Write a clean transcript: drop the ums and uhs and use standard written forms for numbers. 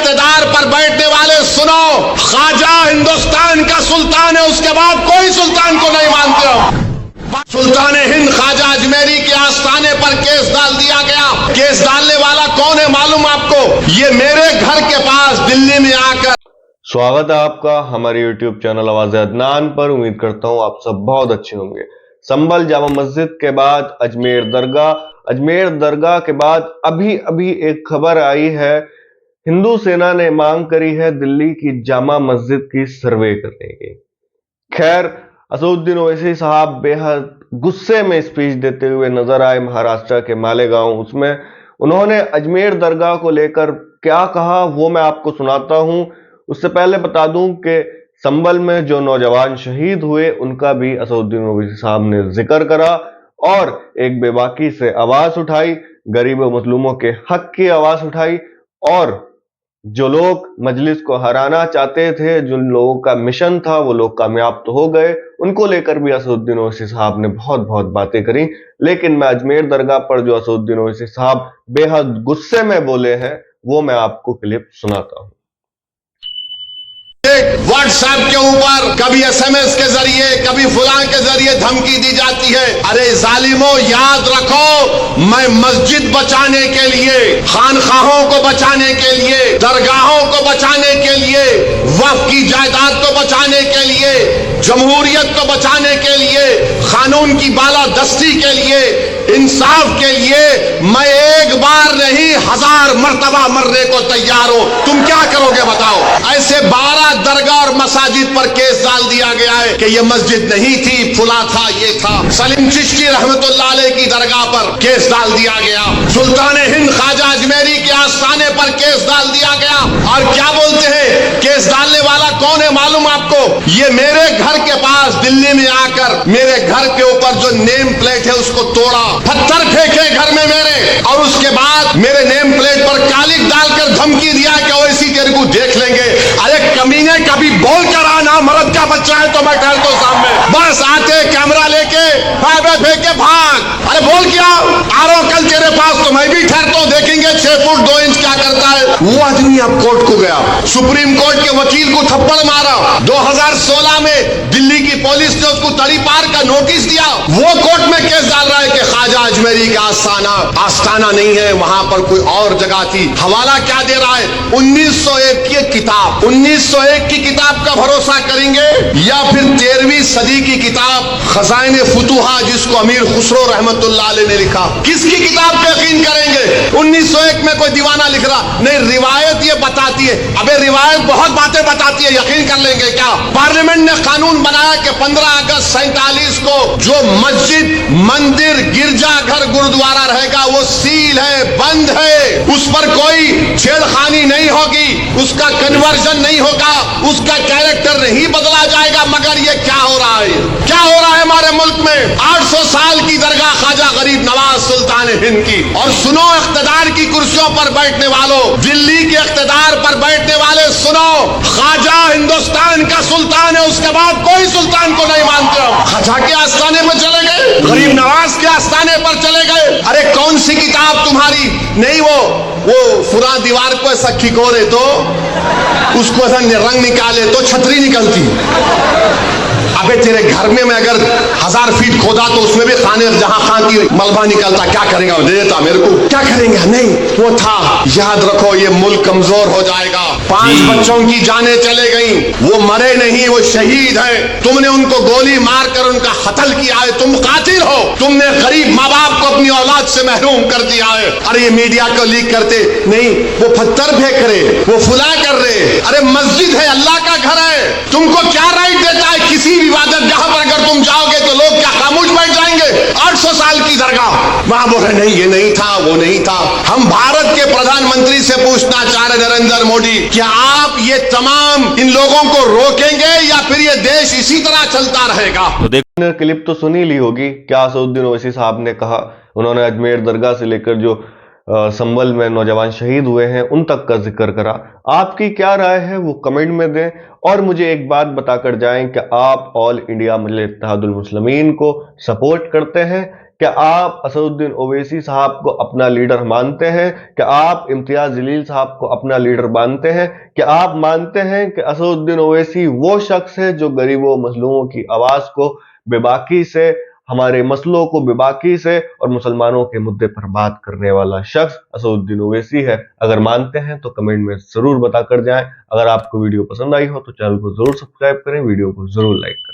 इख्तिदार पर बैठने वाले सुनो, ख्वाजा हिंदुस्तान का सुल्तान है, उसके बाद कोई सुल्तान को नहीं मानते हो। सुल्तान हिंद ख्वाजा अजमेरी के आस्थाने पर केस डाल दिया गया। केस डालने वाला कौन है मालूम आपको? ये मेरे घर के पास दिल्ली में आकर। स्वागत है आपका हमारे YouTube चैनल आवाज़े अदनान पर। उम्मीद करता हूँ आप सब बहुत अच्छे होंगे। संभल जामा मस्जिद के बाद अजमेर दरगाह के बाद अभी एक खबर आई है। हिंदू सेना ने मांग करी है दिल्ली की जामा मस्जिद की सर्वे करने की। खैर, असदुद्दीन ओवैसी साहब बेहद गुस्से में स्पीच देते हुए नजर आए महाराष्ट्र के मालेगांव। उसमें उन्होंने अजमेर दरगाह को लेकर क्या कहा वो मैं आपको सुनाता हूं। उससे पहले बता दूं कि संभल में जो नौजवान शहीद हुए उनका भी असदुद्दीन ओवैसी साहब ने जिक्र करा और एक बेबाकी से आवाज उठाई, गरीब मजलूमों के हक की आवाज उठाई। और जो लोग मजलिस को हराना चाहते थे, जिन लोगों का मिशन था, वो लोग कामयाब तो हो गए। उनको लेकर भी असदुद्दीन ओवैसी साहब ने बहुत बातें करी। लेकिन मैं अजमेर दरगाह पर जो असदुद्दीन ओवैसी साहब बेहद गुस्से में बोले हैं वो मैं आपको क्लिप सुनाता हूं। व्हाट्सएप के ऊपर कभी एसएमएस के जरिए, कभी फुलां के जरिए धमकी दी जाती है। अरे जालिमों, याद रखो, मैं मस्जिद बचाने के लिए, खानखाहों को बचाने के लिए, दरगाहों को बचाने के लिए, वक्फ की जायदाद को बचाने के लिए, जमहूरियत को बचाने के लिए, कानून की बालादस्ती के लिए, इंसाफ के लिए मैं एक बार नहीं 1000 मर्तबा मरने को तैयार हूं। तुम क्या करोगे बताओ? ऐसे 12 दरगाह और मसाजिद पर केस डाल दिया गया है कि ये मस्जिद नहीं थी, फुला था, ये था। सलीम चिश्ती रहमतुल्लाह अलैह की दरगाह पर केस डाल दिया गया। सुल्तान हिंद ख्वाजा अजमेरी के आस्थाने पर केस डाल दिया गया। और क्या बोलते हैं, केस डालने वाला कौन है मालूम आपको? ये मेरे घर के पास दिल्ली में आकर मेरे घर के ऊपर जो नेम प्लेट है उसको तोड़ा, पत्थर फेंके घर में मेरे, और उसके बाद मेरे नेम प्लेट पर कालिक डालकर धमकी दिया कि ओवैसी तेरे को देख लेंगे। अरे कमीने, कभी बोल कर आना, मर्द का बच्चा है तो मैं ठहरता हूं सामने। बस आते कैमरा लेके फेंके भाग। अरे बोल क्या आ रहा हूं कल तेरे पास तो मैं भी ठहरता हूं, देखेंगे 6 फुट 2 इंच क्या करता है। वो आदमी अब कोर्ट को गया, सुप्रीम कोर्ट के वकील को थप्पड़ मारा। 2016 में दिल्ली की पुलिस ने उसको तड़ी पार का नोटिस दिया। वो कोर्ट में केस डाल रहा है कि ख्वाजा अजमेरी का आस्थाना नहीं है, वहां पर कोई और जगह थी। हवाला क्या दे रहा है? 1901 की किताब, 1901 की किताब का भरोसा करेंगे या फिर 13वीं सदी की किताब खजाइने फुतुहा जिसको अमीर खुसरो रहमतुल्लाह अलैह ने लिखा? किसकी किताब पे यकीन करेंगे? 1901 में कोई दीवाना लिख रहा नहीं, रिवायत ये बताती है। अबे रिवायत बहुत बातें बताती है, यकीन कर लेंगे क्या? पार्लियामेंट ने कानून बनाया कि 15 अगस्त 47 को जो मस्जिद, मंदिर, गिरजाघर, गुरुद्वारा रहेगा वो सील है, बंद है, उस पर कोई छेड़खानी नहीं होगी, उसका कन्वर्जन नहीं होगा, उसका कैरेक्टर नहीं बदला जाएगा। मगर ये क्या हो रहा है? क्या हो रहा है हमारे मुल्क में? 800 साल की दरगाह ख्वाजा गरीब नवाज सुल्तान हिंद की। और सुनो, इख्तिदार की कुर्सियों पर बैठने वालों, दिल्ली के इख्तिदार पर बैठने वाले सुनो, ख्वाजा हिंदुस्तान का सुल्तान है, उसके बाद कोई सुल्तान को नहीं मानते हो। ख्वाजा के आस्थाने पर चले गए, गरीब नवाज के आस्थाने पर चले गए। अरे कौन सी किताब तुम्हारी? नहीं, वो फुरा दीवार को ऐसा खिकोरे तो उसको ऐसा रंग निकाले तो छतरी निकलती। अबे तेरे घर में मैं अगर 1000 फीट खोदा तो उसमें भी खाने जहां खां की मलबा निकलता, क्या करेगा? दे देता मेरे को, क्या करेंगे? नहीं, वो था। याद रखो, ये मुल्क कमजोर हो जाएगा। 5 बच्चों की जानें चले गई, वो मरे नहीं, वो शहीद है। तुमने उनको गोली मारकर उनका कत्ल किया है, तुम कातिल हो। तुमने गरीब माँ बाप को अपनी औलाद से महरूम कर दिया है। अरे ये मीडिया को लीक करते नहीं, वो पत्थर फेंक रहे, वो फुला कर रहे। अरे मस्जिद है, अल्लाह का घर है, तुमको क्या राइट देता है किसी इबादत जहां पर अगर तुम जाओगे तो लोग क्या खामोश बैठ जाएंगे? 800 साल की दरगाह, वहां बोल रहे नहीं, ये नहीं था, वो नहीं था। हम भारत के प्रधानमंत्री से पूछना चाह रहे नरेंद्र मोदी, क्या आप ये तमाम इन लोगों को रोकेंगे या फिर ये देश इसी तरह चलता रहेगा? तो देखने क्लिप तो सुनी ली होगी क्या असदुद्दीन ओवैसी साहब ने कहा। उन्होंने अजमेर दरगाह से लेकर जो संभल में नौजवान शहीद हुए हैं उन तक का जिक्र करा। आपकी क्या राय है वो कमेंट में दें और मुझे एक बात बताकर जाएं कि आप ऑल इंडिया मजलिस इत्तेहादुल मुस्लिमीन को सपोर्ट करते हैं क्या आप असदुद्दीन ओवैसी साहब को अपना लीडर मानते हैं? क्या आप इम्तियाज जलील साहब को अपना लीडर मानते हैं? क्या आप मानते हैं कि असदुद्दीन ओवैसी वो शख्स है जो गरीबों मजलूमों की आवाज को बेबाकी से, हमारे मसलों को बेबाकी से और मुसलमानों के मुद्दे पर बात करने वाला शख्स असदुद्दीन ओवैसी है? अगर मानते हैं तो कमेंट में जरूर बता कर जाएं। अगर आपको वीडियो पसंद आई हो तो चैनल को जरूर सब्सक्राइब करें, वीडियो को जरूर लाइक करें।